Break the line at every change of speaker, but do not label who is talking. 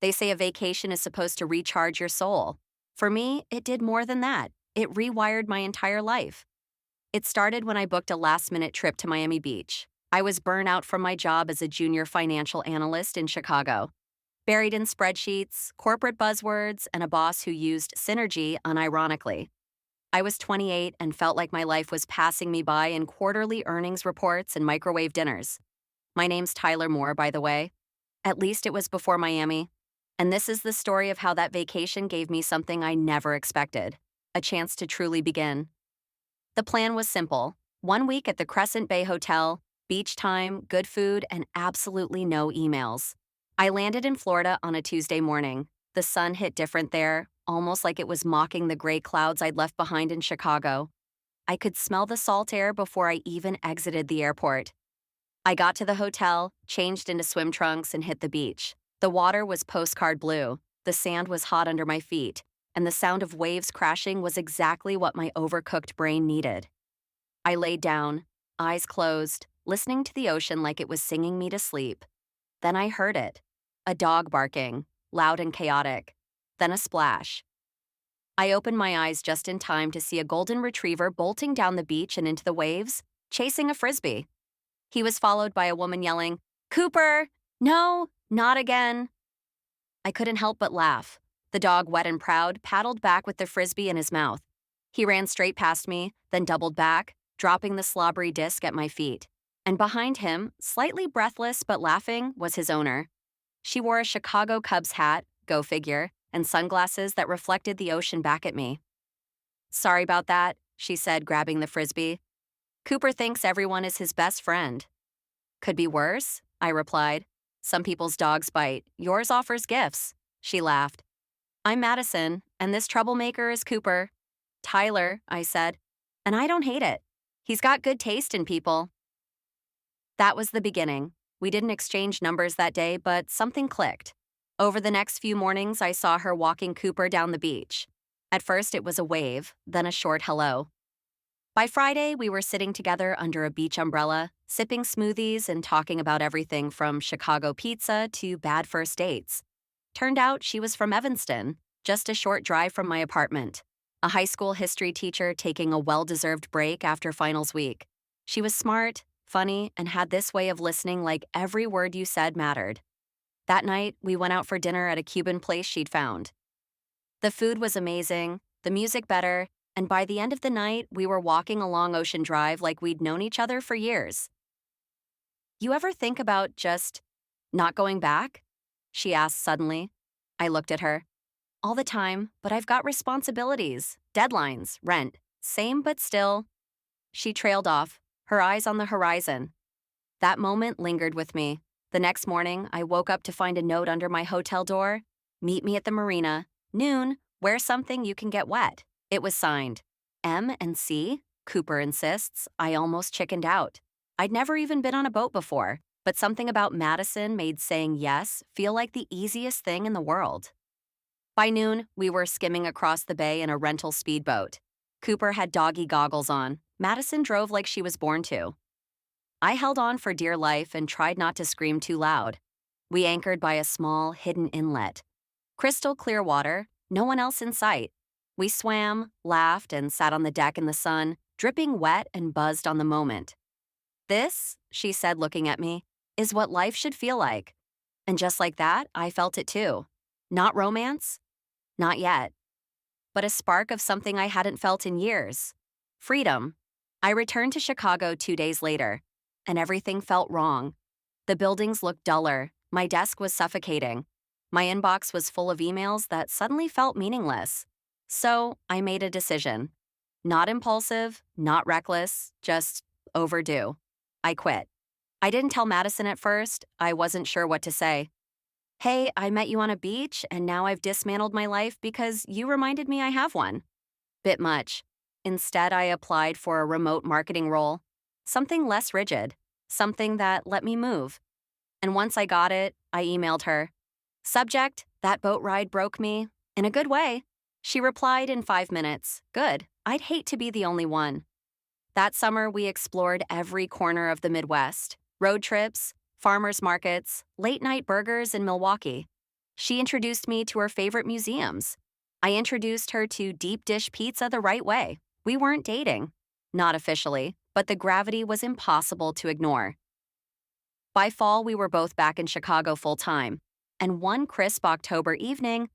They say a vacation is supposed to recharge your soul. For me, it did more than that. It rewired my entire life. It started when I booked a last-minute trip to Miami Beach. I was burnt out from my job as a junior financial analyst in Chicago, buried in spreadsheets, corporate buzzwords, and a boss who used synergy unironically. I was 28 and felt like my life was passing me by in quarterly earnings reports and microwave dinners. My name's Tyler Moore, by the way. At least it was before Miami. And this is the story of how that vacation gave me something I never expected: a chance to truly begin. The plan was simple: 1 week at the Crescent Bay Hotel, beach time, good food, and absolutely no emails. I landed in Florida on a Tuesday morning. The sun hit different there, almost like it was mocking the gray clouds I'd left behind in Chicago. I could smell the salt air before I even exited the airport. I got to the hotel, changed into swim trunks, and hit the beach. The water was postcard blue, the sand was hot under my feet, and the sound of waves crashing was exactly what my overcooked brain needed. I laid down, eyes closed, listening to the ocean like it was singing me to sleep. Then I heard it: a dog barking, loud and chaotic. Then a splash. I opened my eyes just in time to see a golden retriever bolting down the beach and into the waves, chasing a frisbee. He was followed by a woman yelling, "Cooper! No, not again!" I couldn't help but laugh. The dog, wet and proud, paddled back with the frisbee in his mouth. He ran straight past me, then doubled back, dropping the slobbery disc at my feet. And behind him, slightly breathless but laughing, was his owner. She wore a Chicago Cubs hat, go figure, and sunglasses that reflected the ocean back at me. "Sorry about that," she said, grabbing the frisbee. "Cooper thinks everyone is his best friend." "Could be worse," I replied. "Some people's dogs bite. Yours offers gifts." She laughed. "I'm Madison, and this troublemaker is Cooper." "Tyler," I said. "And I don't hate it. He's got good taste in people." That was the beginning. We didn't exchange numbers that day, but something clicked. Over the next few mornings, I saw her walking Cooper down the beach. At first, it was a wave, then a short hello. By Friday, we were sitting together under a beach umbrella, sipping smoothies and talking about everything from Chicago pizza to bad first dates. Turned out she was from Evanston, just a short drive from my apartment. A high school history teacher taking a well-deserved break after finals week. She was smart, funny, and had this way of listening like every word you said mattered. That night, we went out for dinner at a Cuban place she'd found. The food was amazing, the music better, and by the end of the night, we were walking along Ocean Drive like we'd known each other for years. "You ever think about just not going back?" she asked suddenly. I looked at her. "All the time, but I've got responsibilities, deadlines, rent, same but still." She trailed off, her eyes on the horizon. That moment lingered with me. The next morning, I woke up to find a note under my hotel door: "Meet me at the marina, noon, wear something you can get wet." It was signed M and C, Cooper insists. I almost chickened out. I'd never even been on a boat before, but something about Madison made saying yes feel like the easiest thing in the world. By noon, we were skimming across the bay in a rental speedboat. Cooper had doggy goggles on. Madison drove like she was born to. I held on for dear life and tried not to scream too loud. We anchored by a small, hidden inlet. Crystal clear water, no one else in sight. We swam, laughed, and sat on the deck in the sun, dripping wet and buzzed on the moment. "This," she said, looking at me, "is what life should feel like." And just like that, I felt it too. Not romance? Not yet. But a spark of something I hadn't felt in years. Freedom. I returned to Chicago 2 days later, and everything felt wrong. The buildings looked duller. My desk was suffocating. My inbox was full of emails that suddenly felt meaningless. So I made a decision. Not impulsive, not reckless, just overdue. I quit. I didn't tell Madison at first. I wasn't sure what to say. "Hey, I met you on a beach, and now I've dismantled my life because you reminded me I have one." Bit much. Instead, I applied for a remote marketing role. Something less rigid. Something that let me move. And once I got it, I emailed her. Subject: "That boat ride broke me." In a good way. She replied in 5 minutes. Good. I'd hate to be the only one. That summer, we explored every corner of the Midwest. Road trips, farmers markets, late-night burgers in Milwaukee. She introduced me to her favorite museums. I introduced her to deep dish pizza the right way. We weren't dating. Not officially, but the gravity was impossible to ignore. By fall, we were both back in Chicago full time. And one crisp October evening,